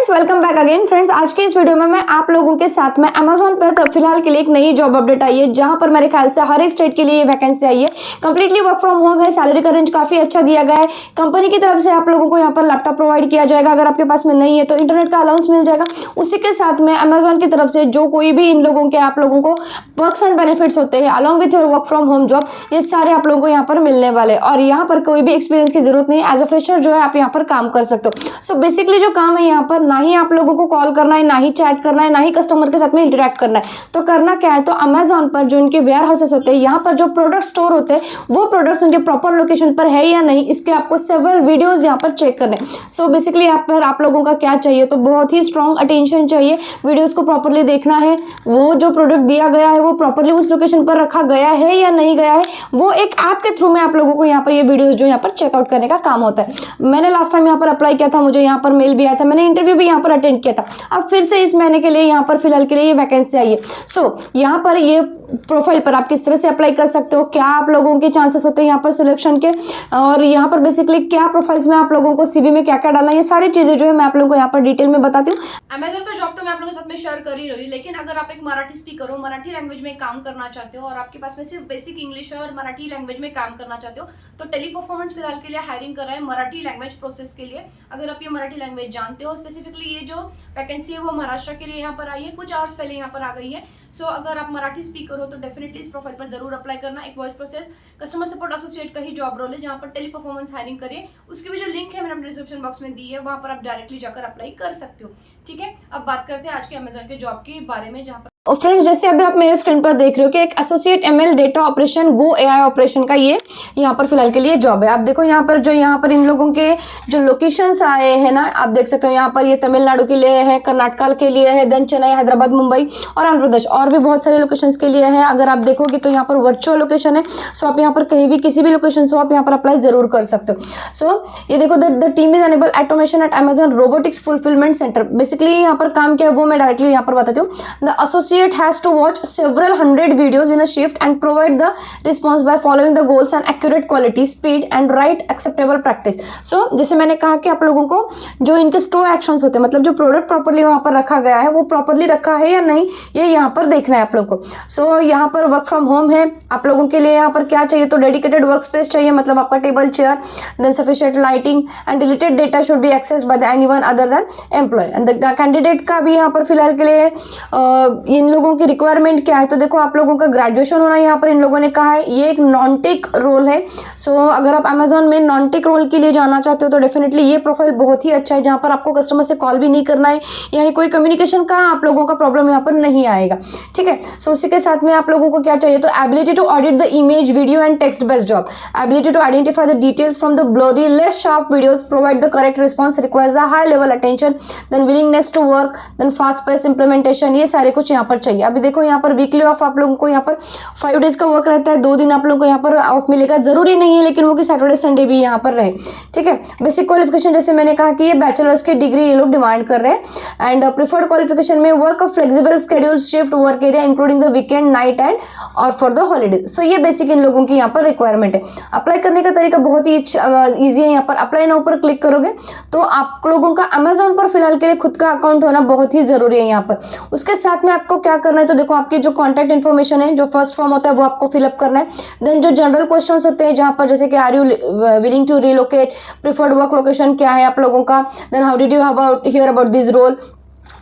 Guys, welcome back again friends. आज के इस वीडियो में मैं आप लोगों के साथ में अमेजोन पर फिलहाल के लिए एक नई जॉब अपडेट आई है, जहां पर मेरे ख्याल से हर एक स्टेट के लिए वैकेंसी आई है। कंप्लीटली वर्क फ्रॉम होम है, सैलरी का रेंज काफी अच्छा दिया गया है। कंपनी की तरफ से आप लोगों को यहाँ पर लैपटॉप प्रोवाइड किया जाएगा, अगर आपके पास में नहीं है तो इंटरनेट का अलाउंस मिल जाएगा। उसी के साथ में अमेजोन की तरफ से जो कोई भी इन लोगों के आप लोगों को वर्क्स एंड बेनिफिट्स होते हैं along with your work from home job, ये सारे आप लोगों को यहाँ पर मिलने वाले। और यहाँ पर कोई भी एक्सपीरियंस की जरूरत नहीं है, एज अ फ्रेशर जो है आप यहाँ पर काम कर सकते हो। सो बेसिकली जो काम है यहाँ पर, ना ही आप लोगों को कॉल करना है, ना ही चैट करना है, ना ही कस्टमर के साथ में इंटरेक्ट करना है। तो करना क्या है, तो अमेजोन पर जो इनके वेयर हाउसेस होते हैं, यहाँ पर जो प्रोडक्ट स्टोर होते हैं, वो प्रोडक्ट्स उनके प्रॉपर लोकेशन पर है या नहीं, इसके आपको सेवरल वीडियोस यहाँ पर चेक करने। सो बेसिकली यहाँ पर आप लोगों का क्या चाहिए, तो बहुत ही स्ट्रॉन्ग अटेंशन चाहिए, वीडियोस को प्रॉपरली देखना है, वो जो प्रोडक्ट दिया गया है वो प्रॉपरली उस लोकेशन पर रखा गया है या नहीं गया है, वो एक ऐप के थ्रू में आप लोगों को यहाँ पर ये वीडियोस जो यहाँ पर चेकआउट करने का काम होता है। मैंने लास्ट टाइम यहाँ पर अप्लाई किया था, मुझे यहाँ पर मेल भी आया था, मैंने इंटरव्यू भी यहाँ पर अटेंड किया था। अब फिर से इस महीने के लिए यहाँ पर फिलहाल के लिए ये वैकेंसी आई है। सो यहाँ पर ये प्रोफाइल पर आप किस तरह से अप्लाई कर सकते हो, क्या आप लोगों के चांसेस होते हैं यहाँ पर सिलेक्शन के, और यहाँ पर बेसिकली क्या प्रोफाइल्स में आप लोगों को सीवी में क्या क्या डालना है, ये सारी चीजें जो है मैं आप लोगों को यहाँ पर डिटेल में बताती हूँ। अमेजोन का जॉब तो मैं आप लोगों के साथ में शेयर कर ही रही हूँ, लेकिन अगर आप एक मराठी स्पीकर हो, मराठी लैंग्वेज में काम करना चाहते हो और आपके पास में सिर्फ बेसिक इंग्लिश है और मराठी लैंग्वेज में काम करना चाहते हो, तो टेली परफॉर्मेंस फिलहाल के लिए हायरिंग कर रहा है मराठी लैंग्वेज प्रोसेस के लिए। अगर आप ये मराठी लैंग्वेज जानते हो, स्पेसिफिकली ये जो वैकेंसी है वो महाराष्ट्र के लिए यहाँ पर आई है, कुछ आवर्स पहले यहाँ पर आ गई है। सो अगर आप मराठी स्पीकर हो तो डेफिनेटली इस प्रोफाइल पर जरूर अप्लाई करना। एक voice process customer support associate का ही जॉब रोल है, जहाँ पर टेली परफॉर्मेंस हायरिंग करिए। उसकी भी जो लिंक है मैंने अपने डिस्क्रिप्शन बॉक्स में दी है, वहाँ पर आप डायरेक्टली जाकर अप्लाई कर सकते हो। ठीक है, अब बात करते हैं आज के अमेजोन के जॉब के बारे में, जहाँ पर और फ्रेंड्स जैसे अभी आप मेरे स्क्रीन पर देख रहे हो कि एक एसोसिएट एमएल डेटा ऑपरेशन गो एआई ऑपरेशन का ये यहाँ पर फिलहाल के लिए जॉब है। आप देखो यहाँ पर इन लोगों के जो लोकेशंस आए हैं ना, आप देख सकते हो यहाँ पर ये तमिलनाडु के लिए है, कर्नाटका के लिए है, देन चेन्नई, हैदराबाद, मुंबई और आंध्र प्रदेश, और भी बहुत सारे लोकेशंस के लिए है। अगर आप देखोगे तो यहाँ पर वर्चुअल लोकेशन है। सो आप यहाँ पर कहीं भी किसी भी लोकेशन से आप यहाँ पर अप्लाई जरूर कर सकते हो। सो ये देखो, the team is enable automation at Amazon robotics fulfilment centre. Basically यहाँ पर काम क्या है वो मैं डायरेक्टली यहाँ पर बताती हूँ। The associate has to watch several hundred videos in a shift and provide the response by following the goals and accurate quality, speed and right acceptable practice. So जैसे मैंने कहा कि आप लोगों को जो इनके स्टोर एक्शंस होते हैं, मतलब जो प्रोडक्ट प्रॉपर्ली वहां पर रखा गया है वो प्रॉपर्ली रखा है या नहीं, ये यहाँ पर देखना है आप लोगों को। सो यहाँ पर वर्क फ्रॉम होम है, आप लोगों के लिए यहाँ पर क्या चाहिए, तो डेडिकेटेड वर्क स्पेस चाहिए, मतलब आपका table, chair, then sufficient lighting and deleted data should be accessed by anyone other than employ. And the candidate का भी यहाँ पर फिलहाल के लिए इन लोगों की रिक्वायरमेंट क्या है, तो देखो आप लोगों का ग्रेजुएशन होना यहाँ पर इन लोगों ने कहा है। ये एक नॉन टेक रोल है। सो अगर आप अमेजोन में नॉन टेक रोल के लिए जाना चाहते हो तो डेफिनेटली ये प्रोफाइल बहुत ही अच्छा है, जहाँ पर आपको कस्टमर से कॉल भी नहीं करना है, यहाँ कोई कम्युनिकेशन का आप लोगों का प्रॉब्लम यहाँ पर नहीं आएगा। ठीक है, सो उसी के साथ में आप लोगों को क्या चाहिए, तो ability to audit the image, video and text based job, ability to identify the details from the blurry less sharp videos, provide the correct response, requires the high level attention, then willingness to work, then fast pace implementation, ये सारे कुछ यहाँ पर चाहिए। अभी देखो यहाँ पर वीकली ऑफ आप लोगों को यहाँ पर 5 डेज का वर्क रहता है, 2 दिन आप लोगों को यहाँ पर ऑफ मिलेगा, जरूरी नहीं है लेकिन वो कि सैटरडे संडे भी यहाँ पर रहे। ठीक है, बेसिक क्वालिफिकेशन जैसे मैंने कहा कि ये बैचलर्स की डिग्री ये लोग डिमांड कर रहे हैं। एंड प्रिफर्ड क्वालिफिकेशन में work of flexible schedule, shift work area including the weekend, night and और फॉर द हॉलीडेज। सो ये बेसिक इन लोगों की यहाँ पर रिक्वायरमेंट है। अप्लाई करने का तरीका बहुत ही ईजी है। यहाँ पर अप्लाई नाउ पर क्लिक करोगे तो आप लोगों का अमेजोन पर फिलहाल के लिए खुद का अकाउंट होना बहुत ही जरूरी है यहाँ पर। उसके साथ में आपको क्या करना है, तो देखो आपकी जो कॉन्टैक्ट इन्फॉर्मेशन है, जो फर्स्ट फॉर्म होता है वो आपको फिलअप करना है। देन जो जनरल क्वेश्चंस होते हैं, जहाँ पर जैसे कि are you willing to relocate, preferred work location क्या है आप लोगों का, then how did you hear about this role,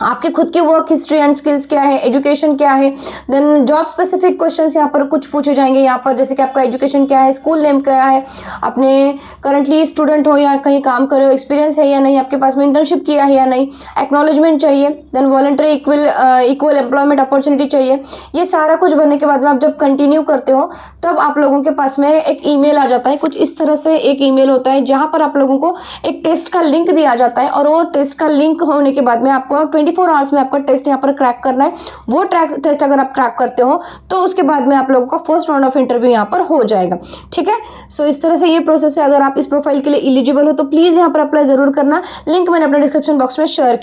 आपकी खुद की वर्क हिस्ट्री एंड स्किल्स क्या है, एजुकेशन क्या है, देन जॉब स्पेसिफिक क्वेश्चंस यहाँ पर कुछ पूछे जाएंगे। यहाँ पर जैसे कि आपका एजुकेशन क्या है, स्कूल नेम क्या है, आपने करंटली स्टूडेंट हो या कहीं काम कर रहे हो, एक्सपीरियंस है या नहीं, आपके पास में इंटर्नशिप किया है या नहीं, एक्नॉलेजमेंट चाहिए, then voluntary equal employment opportunity चाहिए। ये सारा कुछ भरने के बाद में आप जब कंटिन्यू करते हो तब आप लोगों के पास में एक ईमेल आ जाता है। कुछ इस तरह से एक ईमेल होता है जहाँ पर आप लोगों को एक टेस्ट का लिंक दिया जाता है, और वो टेस्ट का लिंक होने के बाद में आपको 24 आवर्स में आपका टेस्ट यहाँ पर क्रैक करना है। वो टेस्ट अगर आप क्रैक करते हो तो उसके बाद में आप लोगों का फर्स्ट राउंड ऑफ इंटरव्यू यहाँ पर हो जाएगा। ठीक है, सो इस तरह से ये प्रोसेस है। अगर आप इस प्रोफाइल के लिए एलिजिबल हो तो प्लीज यहाँ पर अप्लाई जरूर करना। लिंक मैंने अपने डिस्क्रिप्शन बॉक्स में शेयर